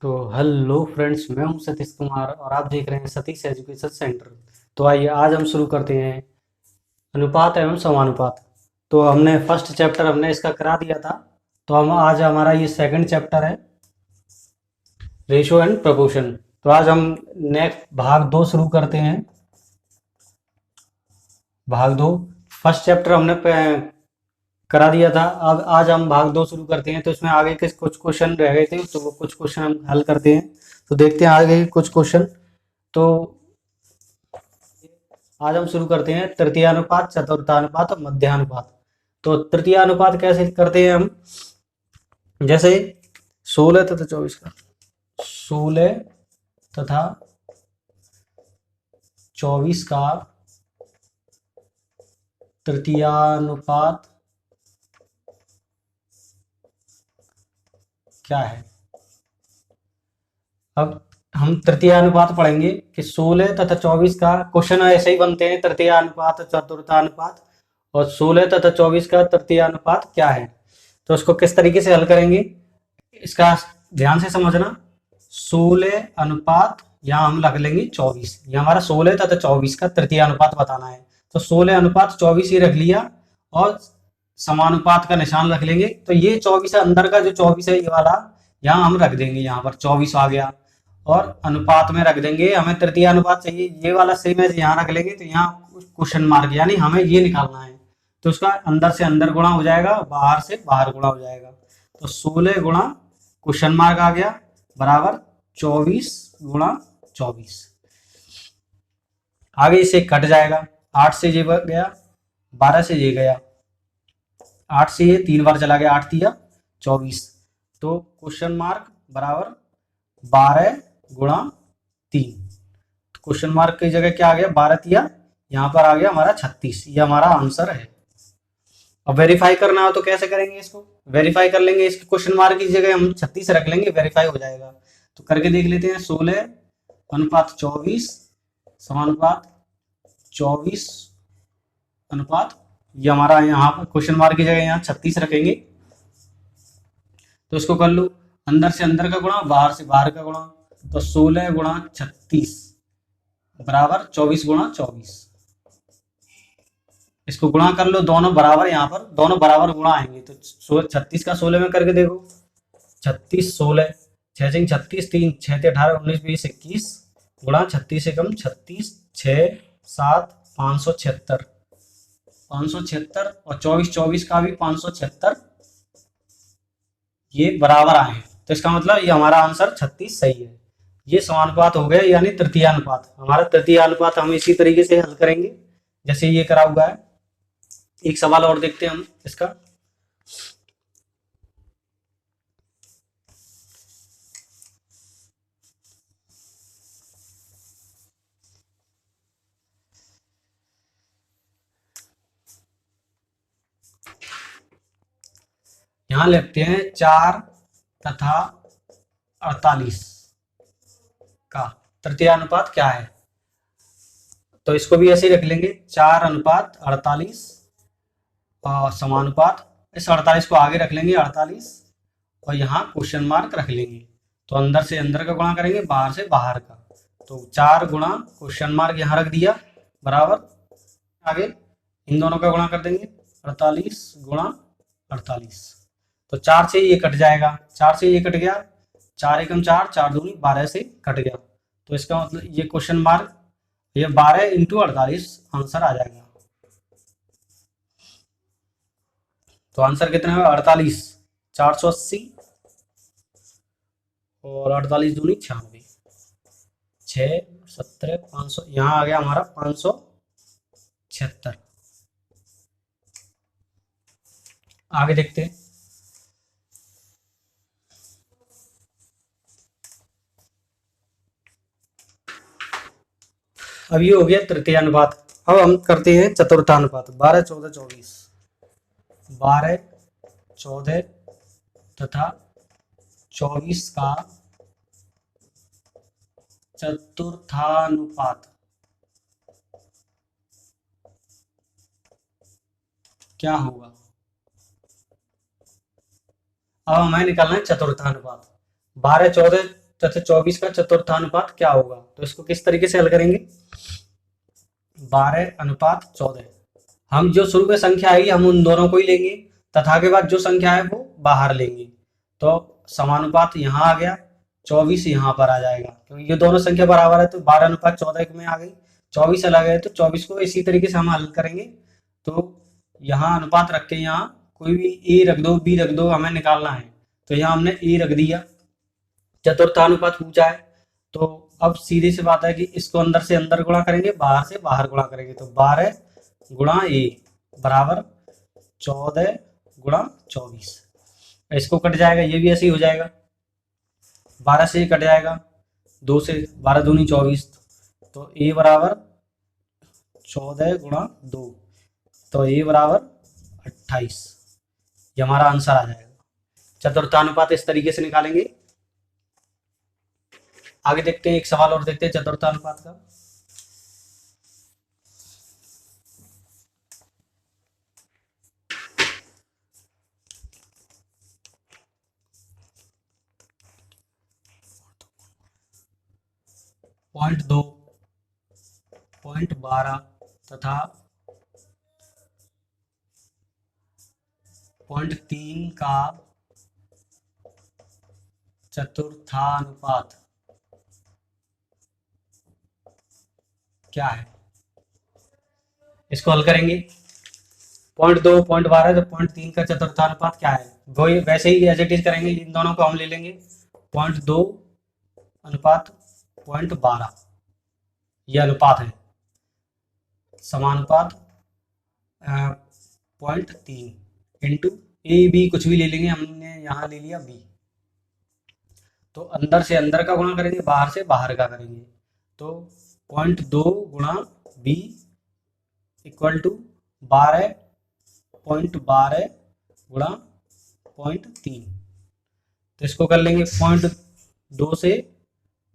तो hello friends, मैं हूं सतीश कुमार और आप देख रहे हैं सतीश एजुकेशन सेंटर। तो आइए आज हम शुरू करते हैं अनुपात एवं समानुपात। तो हमने फर्स्ट चैप्टर हमने इसका करा दिया था। तो हम आज हमारा ये सेकंड चैप्टर है, रेशियो एंड प्रोपोर्शन। तो आज हम नेक्स्ट भाग दो शुरू करते हैं। भाग दो, फर्स्ट चैप्टर हमने करा दिया था। अब आज हम भाग दो शुरू करते हैं। तो इसमें आगे के कुछ क्वेश्चन रह गए थे, तो वो कुछ क्वेश्चन हम हल करते हैं। तो देखते हैं आगे के कुछ क्वेश्चन। तो आज हम शुरू करते हैं तृतीयानुपात, चतुर्थानुपात और मध्यानुपात। तो तृतीयानुपात कैसे करते हैं हम? जैसे 16 तथा 24 का, 16 तथा 24 का तृतीयानुपात क्या है? अब हम तृतीयानुपात पढ़ेंगे कि 16 तथा 24 का क्वेश्चन ऐसे ही बनते हैं, तृतीयानुपात चतुर्थानुपात। और 16 तथा 24 का तृतीयानुपात क्या है, तो उसको किस तरीके से हल करेंगे इसका ध्यान से समझना। 16 अनुपात यहाँ हम रख लेंगे 24, ये हमारा 16 तथा 24 का तृतीयानुपात बताना है। तो 16 अनुपात 24 ही रख लिया और समानुपात का निशान रख लेंगे। तो ये 24 है, अंदर का जो 24 है ये वाला यहाँ हम रख देंगे, यहाँ पर 24 आ गया। और अनुपात में रख देंगे, हमें तृतीय अनुपात चाहिए, ये वाला सेम है यहाँ रख लेंगे। तो यहाँ क्वेश्चन मार्क, यानी हमें ये निकालना है। तो उसका अंदर से अंदर गुणा हो जाएगा, बाहर से बाहर गुणा हो जाएगा। तो 16 गुणा क्वेश्चन मार्क आ गया बराबर 24 गुणा 24। आगे इसे कट जाएगा, 8 से ये गया, 12 से ये गया, 8 से ये 3 बार चला गया, 8 तिया 24। तो क्वेश्चन मार्क बराबर 12 गुणा 3। क्वेश्चन मार्क की जगह क्या आ गया, 12 तिया, यहाँ पर आ गया हमारा 36। ये हमारा आंसर है। अब वेरीफाई करना हो तो कैसे करेंगे इसको? वेरीफाई कर लेंगे, इसके क्वेश्चन मार्क की जगह हम 36 रख लेंगे, वेरीफाई हो जाएगा। तो करके देख लेते हैं। 16 अनुपात 24 समानुपात 24 अनुपात, ये हमारा यहाँ पर क्वेश्चन मार्क की जगह यहाँ 36 रखेंगे। तो इसको कर लो, अंदर से अंदर का गुणा, बाहर से बाहर का गुणा। तो 16 गुणा 36 बराबर 24 गुणा 24। इसको गुणा कर लो, दोनों बराबर, यहाँ पर दोनों बराबर गुणा आएंगे। तो 36 का 16 में करके देखो, 36 16, 6 सिंह 36, 3 6 18 19 20 21 गुणा 36 से कम 36 6 7 576, 576 और 24 24 का भी 576, ये बराबर आए। तो इसका मतलब ये हमारा आंसर 36 सही है। ये समानुपात हो गया, यानी तृतीयानुपात। हमारा तृतीयानुपात हम इसी तरीके से हल करेंगे जैसे ये करा हुआ है। एक सवाल और देखते हैं हम इसका। यहां लिखते हैं 4 तथा 48 का तृतीयानुपात क्या है। तो इसको भी ऐसे ही रख लेंगे, 4 अनुपात 48 समानुपात। इस 48 को आगे रख लेंगे 48, और यहाँ क्वेश्चन मार्क रख लेंगे। तो अंदर से अंदर का गुणा करेंगे, बाहर से बाहर का। तो 4 गुणा क्वेश्चन मार्क यहाँ रख दिया बराबर, आगे इन दोनों का गुणा कर देंगे, 48 गुणा 48। तो 4 से ये कट जाएगा, 4 से ये कट गया, 4 एकम 4, 4 दूनी 12 से कट गया। तो इसका मतलब ये क्वेश्चन मार्क, ये 12 इंटू 48 आंसर आ जाएगा। तो आंसर कितना है, 48, 480 और 48 दूनी 96, 6 17 500, यहाँ आ गया हमारा 576। आगे देखते हैं। अब ये हो गया तृतीयानुपात। अब हम करते हैं चतुर्थानुपात। 12 14 24, 12 14 तथा 24 का चतुर्थानुपात क्या होगा? अब हमें निकालना है चतुर्थानुपात। 12 14 तथा 24 का चतुर्थानुपात क्या होगा? तो इसको किस तरीके से हल करेंगे? 12:14। हम जो शुरू में संख्या आएगी हम उन दोनों को ही लेंगे तथा के बाद जो संख्या है वो बाहर लेंगे। तो समानुपात यहाँ आ गया, 24 यहाँ पर आ जाएगा क्योंकि ये दोनों संख्या बराबर है तो 12:14 में आ गई। 24 अलग है तो 24 को इसी तरीके से हम हल करेंगे। तो यहाँ अनुपात रख के यहाँ कोई भी ए रख दो, बी रख दो, हमें निकालना है। तो यहाँ हमने ए रख दिया, चतुर्थानुपात पूछा है तो अब सीधी सी बात है कि इसको अंदर से अंदर गुणा करेंगे, बाहर से बाहर गुणा करेंगे। तो 12 गुणा ए बराबर 14 गुणा 24। इसको कट जाएगा, ये भी ऐसे ही हो जाएगा, 12 से कट जाएगा, 2 से 12 दूनी 24। तो ए बराबर 14 गुणा 2, तो ए बराबर 28। ये हमारा आंसर आ जाएगा। चतुर्थानुपात इस तरीके से निकालेंगे। आगे देखते हैं, एक सवाल और देखते हैं चतुर्थानुपात का। पॉइंट 2, पॉइंट 12 तथा पॉइंट 3 का चतुर्थानुपात क्या है? इसको हल करेंगे। पॉइंट 2, पॉइंट 12 तो पॉइंट 3 का चतुर्थानुपात क्या है? वही वैसे ही एज इट इज करेंगे, इन दोनों को हम ले लेंगे। पॉइंट 2 अनुपात पॉइंट 12, यह अनुपात है। समानुपात पॉइंट 3 इंटू ए बी, कुछ भी ले लेंगे, हमने यहाँ ले लिया बी। तो अंदर से अंदर का गुणा करेंगे, बाहर से बाहर का करेंगे। तो पॉइंट 2 गुणा बी इक्वल टू 12.12 गुणा पॉइंट 3। तो इसको कर लेंगे, पॉइंट 2 से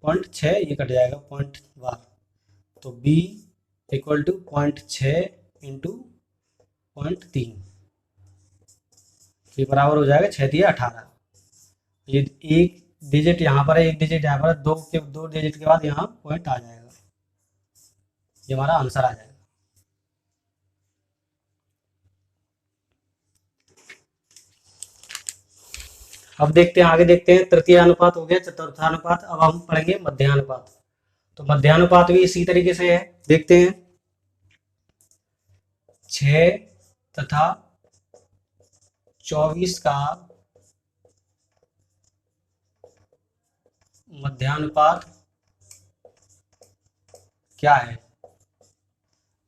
पॉइंट 6 ये कट जाएगा, पॉइंट 12। तो b equal to point 6 into point 3, ये बराबर हो जाएगा 6 दिया 18। ये एक डिजिट यहाँ पर है, एक डिजिट यहाँ पर है, दो डिजिट के बाद यहाँ पॉइंट आ जाएगा। ये हमारा आंसर आ जाएगा। अब देखते हैं, आगे देखते हैं। तृतीय अनुपात हो गया, चतुर्थानुपात। अब हम पढ़ेंगे मध्यानुपात। तो मध्यानुपात भी इसी तरीके से है, देखते हैं। 6 तथा 24 का मध्यानुपात क्या है?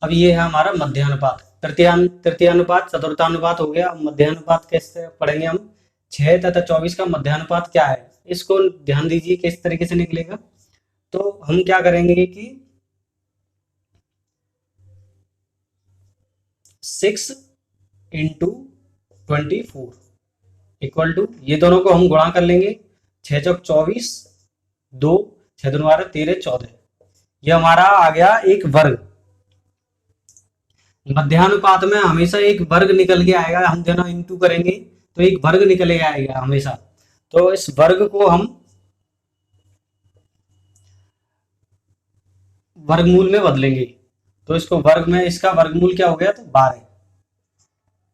अब ये है हमारा मध्यानुपात। तृतीयानुपात, चतुर्थानुपात हो गया। मध्यानुपात कैसे पढ़ेंगे हम? 6 तथा 24 का मध्यानुपात क्या है? इसको ध्यान दीजिए किस तरीके से निकलेगा। तो हम क्या करेंगे कि 6 इंटू 24 इक्वल टू, ये दोनों को हम गुणा कर लेंगे। 6 चौक 24, 2 6 दूनी 12, 13 14। ये हमारा आ गया एक वर्ग। मध्यानुपात में हमेशा एक वर्ग निकल के आएगा, हम दोनों इंटू करेंगे तो एक वर्ग निकल के आएगा हमेशा। तो इस वर्ग को हम वर्गमूल में बदलेंगे। तो इसको वर्ग में, इसका वर्गमूल क्या हो गया? तो 12।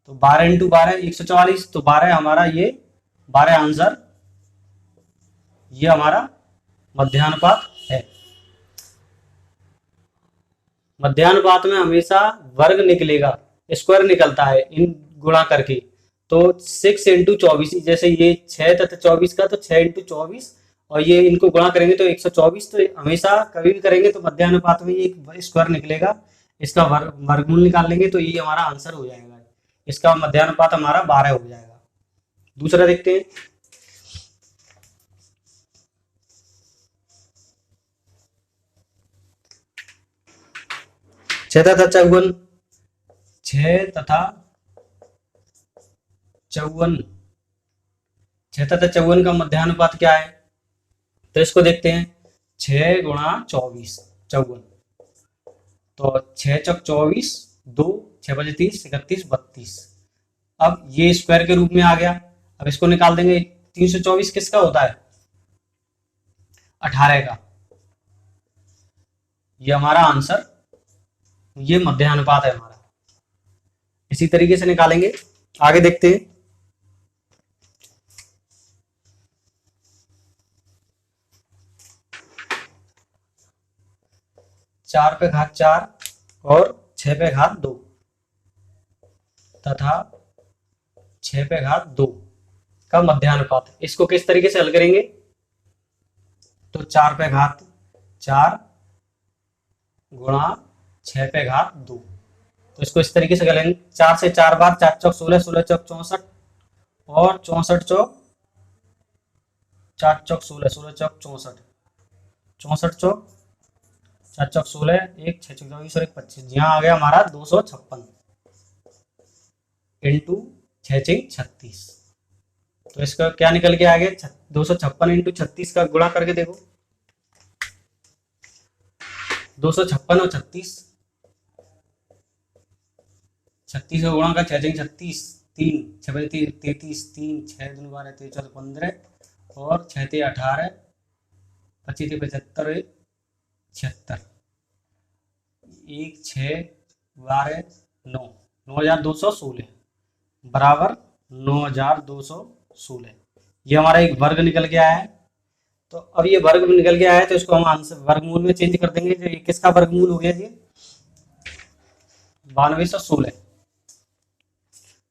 तो 12 इंटू 12 144। तो 12 हमारा ये 12 आंसर, ये हमारा मध्यानुपात है। मध्यानुपात में हमेशा वर्ग निकलेगा, स्क्वायर निकलता है इन गुणा करके। तो 6 इंटू 24, जैसे ये 6 तथा 24 का, तो 6 इंटू 24 और ये इनको गुणा करेंगे तो 124। तो हमेशा कभी भी करेंगे तो मध्यानुपात में ये एक स्क्वायर निकलेगा, इसका वर्गमूल निकाल लेंगे तो ये हमारा आंसर हो जाएगा। इसका मध्यानुपात हमारा 12 हो जाएगा। दूसरा देखते हैं। 6 तथा 54, 6 तथा 54, 6 तथा 54 का मध्यानुपात क्या है? तो इसको देखते हैं। 6 गुणा 24 54, तो 6 चौक 24, 2 6 बजे 30 31 32। अब ये स्क्वायर के रूप में आ गया। अब इसको निकाल देंगे। 324 किसका होता है? 18 का। ये हमारा आंसर, ये मध्यानुपात है हमारा। इसी तरीके से निकालेंगे। आगे देखते हैं। 4 पे घात 4 और 6 पे घात 2 तथा 6 पे घात 2 का मध्यानुपात, इसको किस तरीके से हल करेंगे? तो 4 पे घात 4 गुणा 6 पे घात 2, तो इसको इस तरीके से करेंगे। 4 से 4 बार 4 चौक 16, 16 चौक 64 और 64 चौक 4 चौक 16, 16 चौक 64, 64 चौक 4 चौक 16, 1 6 चौक 24 और 1 25। यहाँ आ गया हमारा 256 इंटू 6 6 36। तो इसका क्या निकल के आ गया? 256 इंटू 36 का गुणा करके देखो। 256 और 36, 36 का गुणा का 6 6 36, 3 6 33, 3 6 2 12 13 14 15 और 6 3 18, 25 75 76, 1 6 12 9, 9216 बराबर 9216। ये हमारा एक वर्ग निकल के आया है। तो अब ये वर्ग निकल के आया है तो इसको हम आंसर वर्गमूल में चेंज कर देंगे। तो ये किसका वर्गमूल हो गया जी? 9216।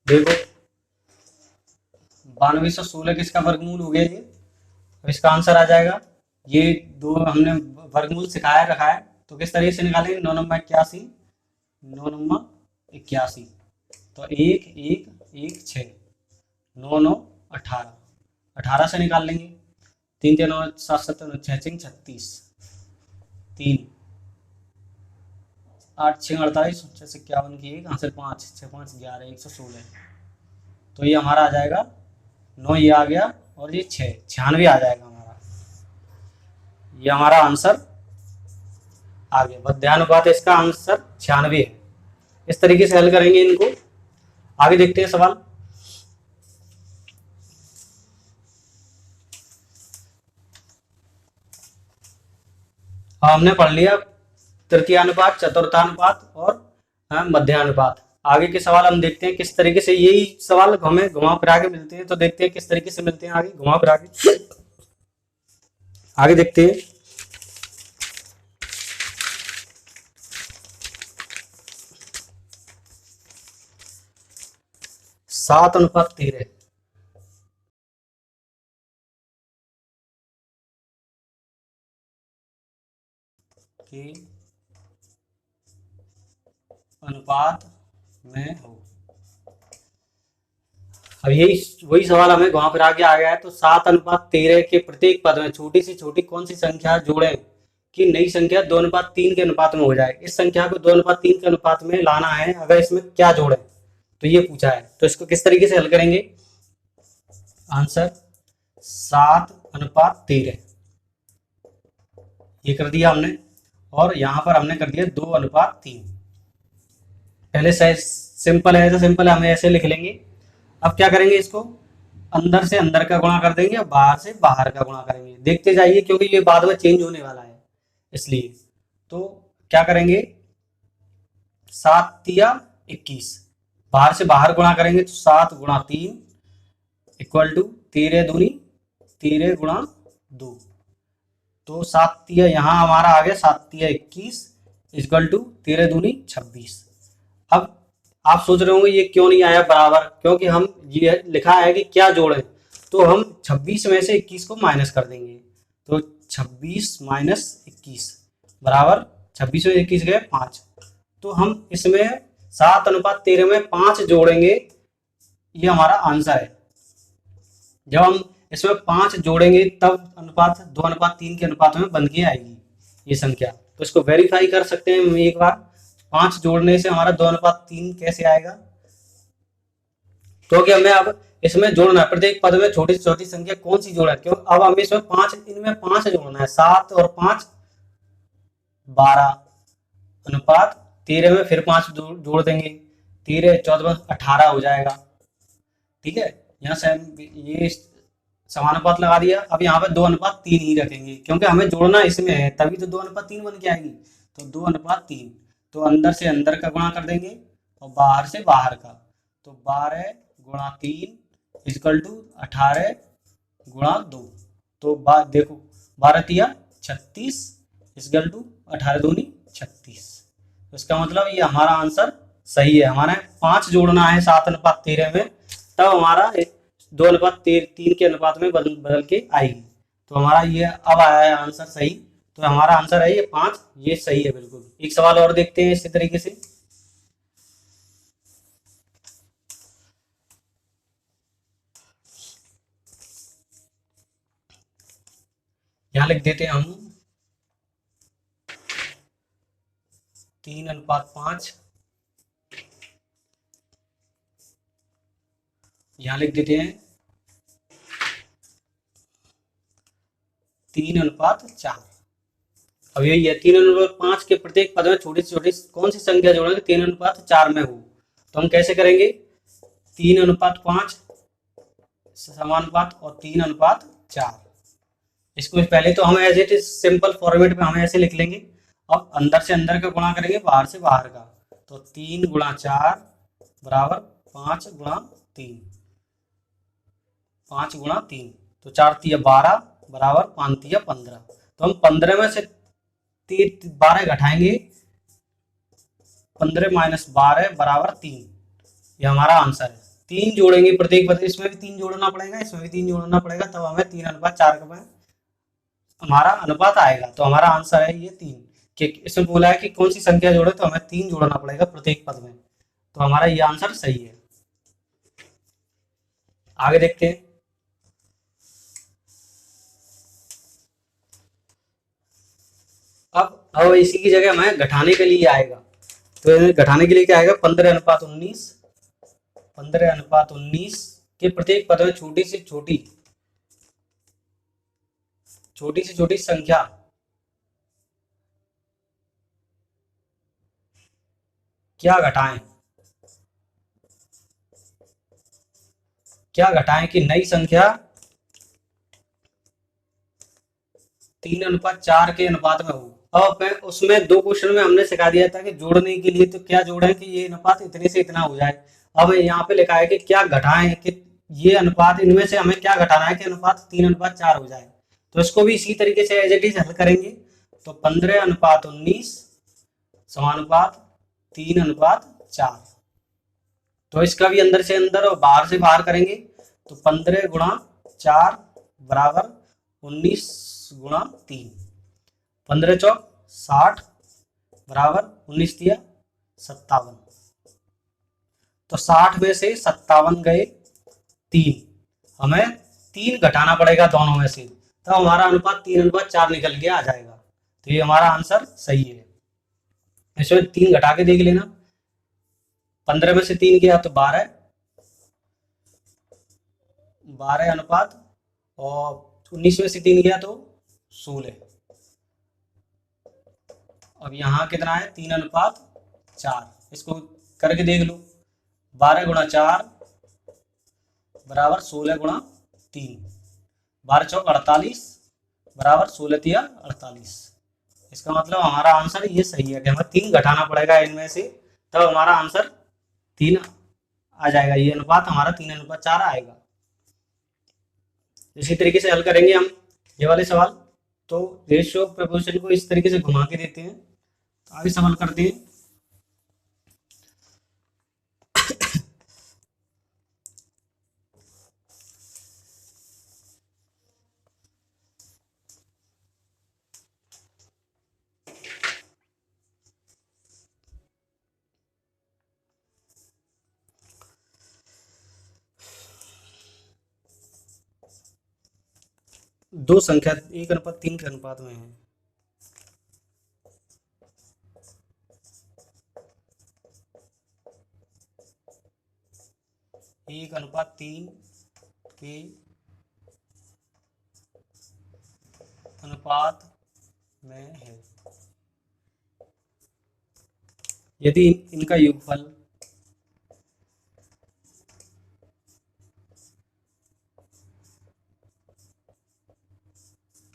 देखो 9216 किसका वर्गमूल हो गया जी? तो इसका आंसर आ जाएगा, ये दो हमने वर्गमूल सिखाया रखा है तो किस तरीके से निकालेंगे? 9 नंबर 81, 9 नंबर 81, तो 1 1 1 6, 9 9 18, 18 से निकाल लेंगे। 3 3 9 7 7 9 6 6 36, 3 8 6 48 6 51 की 1 आंसर 5 6 5 11 116। तो ये हमारा आ जाएगा 9, ये आ गया और ये 6 96 आ जाएगा हमारा। ये हमारा आंसर आ गया। मध्यानुपात इसका आंसर 96 है। इस तरीके से हल करेंगे इनको। आगे देखते हैं सवाल। हमने पढ़ लिया तृतीयानुपात, चतुर्थानुपात और मध्यानुपात। आगे के सवाल हम देखते हैं किस तरीके से, यही सवाल हमें घुमा फिरा के मिलते हैं, तो देखते हैं किस तरीके से मिलते हैं आगे घुमा फिरा के। आगे देखते हैं। सात अनुपात 13 के अनुपात में हो। अब यही वही सवाल हमें घुमा फिरा के आ गया है। तो 7 अनुपात 13 के प्रत्येक पद में छोटी से छोटी कौन सी संख्या जोड़ें कि नई संख्या 2 अनुपात 3 के अनुपात में हो जाए। इस संख्या को 2 अनुपात 3 के अनुपात में लाना है, अगर इसमें क्या जोड़ें, तो ये पूछा है। तो इसको किस तरीके से हल करेंगे? आंसर 7 अनुपात 13 ये कर दिया हमने, और यहां पर हमने कर दिया 2 अनुपात 3। पहले सिंपल है, ऐसा सिंपल है, हमें ऐसे लिख लेंगे। अब क्या करेंगे? इसको अंदर से अंदर का गुणा कर देंगे और बाहर से बाहर का गुणा करेंगे। देखते जाइए क्योंकि ये बाद में चेंज होने वाला है, इसलिए। तो क्या करेंगे? 7 तिया 21, बाहर से बाहर गुणा करेंगे तो 7 गुणा 3 इक्वल टू 13 दूनी 13 गुणा 2, तो 7 तिया यहाँ हमारा आ गया 7 तिया 21 इक्वल टू 13 दूनी 26। अब आप सोच रहे होंगे ये क्यों नहीं आया बराबर, क्योंकि हम ये लिखा है कि क्या जोड़ें, तो हम 26 में से 21 को माइनस कर देंगे। तो 26 माइनस 21 बराबर 26 में 21 गए 5। तो हम इसमें 7 अनुपात 13 में 5 जोड़ेंगे, ये हमारा आंसर है। जब हम इसमें 5 जोड़ेंगे तब अनुपात 2 अनुपात 3 के अनुपात में बन के आएगी ये संख्या। तो इसको वेरीफाई कर सकते हैं हम एक बार। 5 जोड़ने से हमारा 2 अनुपात 3 कैसे आएगा? क्योंकि हमें अब इसमें जोड़ना है, प्रत्येक पद में छोटी से छोटी संख्या कौन सी जोड़ा है, क्यों अब हमें इसमें 5, इनमें 5 जोड़ना है। 7 और 5 12 अनुपात 13 में फिर 5 जोड़ देंगे, 13 14 18 हो जाएगा। ठीक है, यहाँ से ये समानुपात लगा दिया। अब यहाँ पे 2:3 ही रखेंगे क्योंकि हमें जोड़ना इसमें है, तभी तो 2:3 बन के आएगी। तो 2:3, तो अंदर से अंदर का गुणा कर देंगे और बाहर से बाहर का। तो 12 गुणा 3 इक्वल टू 18 गुणा 2। तो देखो 12 तिया 36 इक्वल टू 18 दूनी 36। तो इसका मतलब ये हमारा आंसर सही है। हमारा 5 जोड़ना है 7:13 में, तब हमारा 2:3 के अनुपात में बदल बदल के आएगी। तो हमारा ये अब आया है आंसर सही। तो हमारा आंसर है ये 5, ये सही है बिल्कुल। एक सवाल और देखते हैं इसी तरीके से। यहाँ लिख देते हैं हम 3:5। यहाँ लिख देते हैं 3:4। अब यही है 3:5 के प्रत्येक पद में छोटी से छोटी कौन सी संख्या जोड़ेंगे 3:4 में हो। तो हम कैसे करेंगे, 3:5 समानुपात और 3:4। इसको पहले तो हम as it is simple format में हम ऐसे लिख लेंगे। अब अंदर से अंदर का गुणा करेंगे, बाहर से बाहर का। तो 3 गुणा 4 बराबर 5 गुणा 3, 5 गुणा 3। तो 4 तिया 12 बराबर 5 तिया 15। तो हम 15 में से 12 घटाएंगे, 15 माइनस 12 बराबर 3। ये हमारा आंसर है। 3 जोड़ेंगे प्रत्येक पद, इसमें भी 3 जोड़ना पड़ेगा, इसमें भी 3 जोड़ना पड़ेगा, तब हमें 3:4 का हमारा अनुपात आएगा। तो हमारा आंसर है ये 3। कि इसमें बोला है कि कौन सी संख्या जोड़े, तो हमें 3 जोड़ना पड़ेगा प्रत्येक पद में। तो हमारा ये आंसर सही है। आगे देखते हैं। अब इसी की जगह हमें घटाने के लिए आएगा। तो घटाने के लिए क्या आएगा, 15:19। 15:19 के प्रत्येक पद में छोटी से छोटी संख्या क्या घटाएं कि नई संख्या 3:4 के अनुपात में हो। अब उसमें 2 क्वेश्चन में हमने सिखा दिया था कि जोड़ने के लिए तो क्या जोड़ें कि ये अनुपात इतने से इतना हो जाए। अब यहाँ पे लिखा है कि क्या घटाएं कि ये अनुपात इनमें से हमें क्या घटाना है कि अनुपात 3:4 हो जाए। तो इसको भी इसी तरीके से एज इट इज हल करेंगे। तो 15:19 समानुपात 3:4। तो इसका भी अंदर से अंदर और बाहर से बाहर करेंगे। तो 15 गुणा 4 बराबर 19 गुणा 3। 15 चौक 60 बराबर 19 दिया 57। तो 60 में से 57 गए 3, हमें 3 घटाना पड़ेगा दोनों में से, तब हमारा अनुपात 3:4 निकल के आ जाएगा। तो ये हमारा आंसर सही है। इसमें 3 घटा के देख लेना। 15 में से 3 गया तो 12 अनुपात, और 19 में से 3 गया तो 16। अब यहाँ कितना है 3:4। इसको करके देख लो। 12 गुणा 4 बराबर 16 गुणा 3। 12 चौक 48 बराबर 16 तिया 48। इसका मतलब हमारा आंसर ये सही है कि हमें 3 घटाना पड़ेगा इनमें से, तब हमारा आंसर 3 आ जाएगा। ये अनुपात हमारा 3:4 आएगा। इसी तरीके से हल करेंगे हम ये वाले सवाल। तो रेशियो ऑफ प्रोपोर्शन को इस तरीके से घुमा के देते हैं। तो आगे सवाल करते हैं। दो संख्या 1:3 के अनुपात में है। एक अनुपात 3 के अनुपात में है। यदि इनका योगफल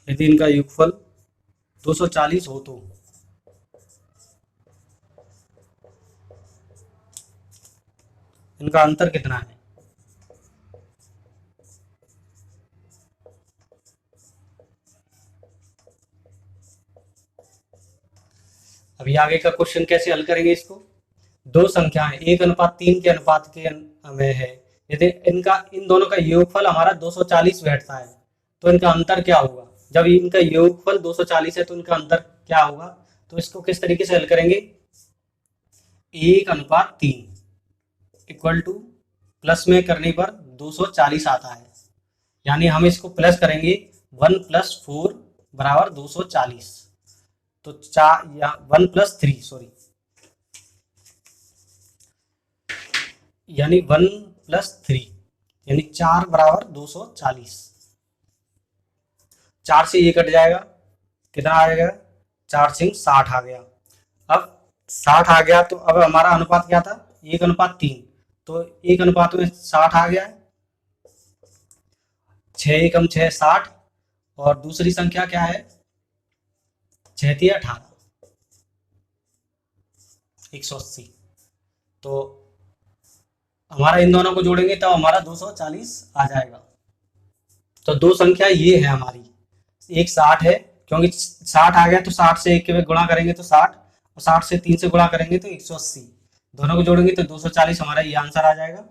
यदि इनका योगफल 240 हो तो इनका अंतर कितना है। अभी आगे का क्वेश्चन कैसे हल करेंगे इसको। दो संख्याएं 1:3 के अनुपात के में है, यदि इनका इन दोनों का योगफल हमारा 240 बैठता है तो इनका अंतर क्या होगा। जब इनका योगफल 240 है तो इनका अंतर क्या होगा। तो इसको किस तरीके से हल करेंगे। 1:3 इक्वल टू प्लस में करने पर 240 आता है, यानी हम इसको प्लस करेंगे 1 + 4 बराबर 240। तो 1 + 3 सॉरी, यानी 1 + 3 यानी 4 बराबर 240। 4 से ये कट जाएगा, कितना आ जाएगा 4 से 60 आ गया। अब 60 आ गया तो अब हमारा अनुपात क्या था 1:3, तो 1 में 60 आ गया है। 6 एकम 6 60 और दूसरी संख्या क्या है 6 × 18 180। तो हमारा इन दोनों को जोड़ेंगे तब हमारा 240 आ जाएगा। तो दो संख्या ये है हमारी, एक 60 है क्योंकि 60 आ गया तो 60 से 1 के गुणा करेंगे तो 60 और 60 से 3 से गुणा करेंगे तो 180। दोनों को जोड़ेंगे तो 240 हमारा ये आंसर आ जाएगा।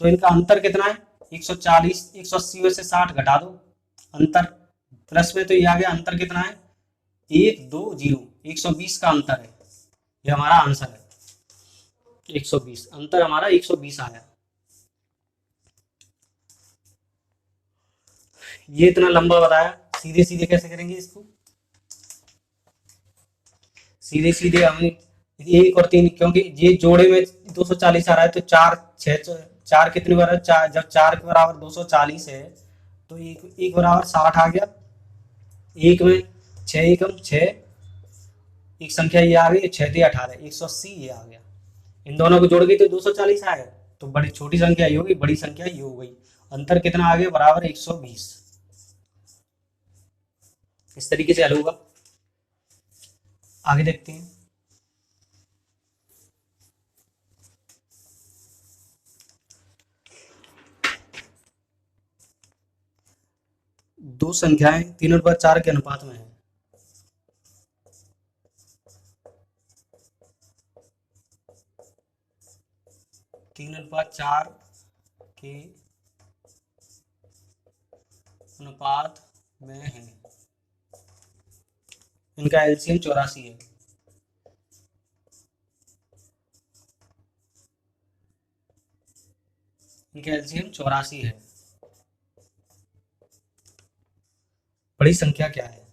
तो इनका अंतर कितना है 140, 180 में से 60 घटा दो, अंतर प्लस में तो ये आ गया, अंतर कितना है 120, 120 का अंतर है, ये हमारा आंसर है 120, अंतर हमारा 120 आया। ये इतना लंबा बताया, सीधे सीधे कैसे करेंगे इसको। सीधे सीधे हम 1 और 3, क्योंकि ये जोड़े में 240 आ रहा है तो 4 कितने बार है, जब 4 के बराबर 240 है तो एक बराबर 60 आ गया। 1 में 6 एकम 6, एक संख्या ये आ गई 6 × 18 180 ये आ गया। इन दोनों को जोड़ गई तो 240 आएगा, तो बड़ी छोटी संख्या ये होगी, बड़ी संख्या ये हो गई। अंतर कितना आ गया बराबर 120। इस तरीके से हल होगा। आगे देखते हैं। दो संख्याएं 3/4 के अनुपात में है। तीन अनुपात 4 के अनुपात में है, इनका एलसीएम 84 है। इनका एलसीएम 84 है। बड़ी संख्या क्या है।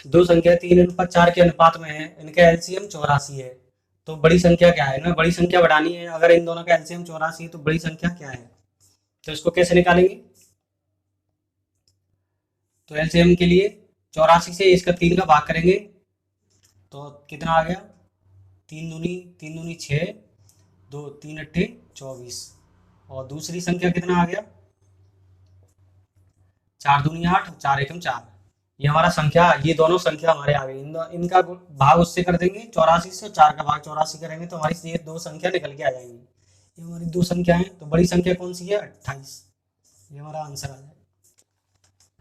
दो संख्या 3/4 के अनुपात में है, इनका एलसीएम 84 है। तो बड़ी संख्या क्या है, इनमें बड़ी संख्या बढ़ानी है। अगर इन दोनों का एलसीएम 84 है तो बड़ी संख्या क्या है, तो इसको कैसे निकालेंगे। तो एलसीएम के लिए 84 से इसका 3 का भाग करेंगे तो कितना आ गया 3 दूनी 6, 2 3 अट्ठे 24, और दूसरी संख्या कितना आ गया 4 दूनी 8, 4 एकम 4। ये हमारा संख्या, ये दोनों संख्या हमारे आ गई। इनका भाग उससे कर देंगे 84 से, 4 का भाग 84 करेंगे तो हमारी ये दो संख्या निकल के आ जाएंगी। ये हमारी दो संख्या है। तो बड़ी संख्या कौन सी है 28, ये हमारा आंसर आ जाएगा।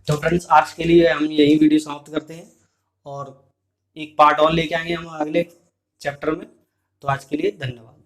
तो फ्रेंड्स आज के लिए हम यही वीडियो समाप्त करते हैं और एक पार्ट और लेके आएंगे हम अगले चैप्टर में। तो आज के लिए धन्यवाद।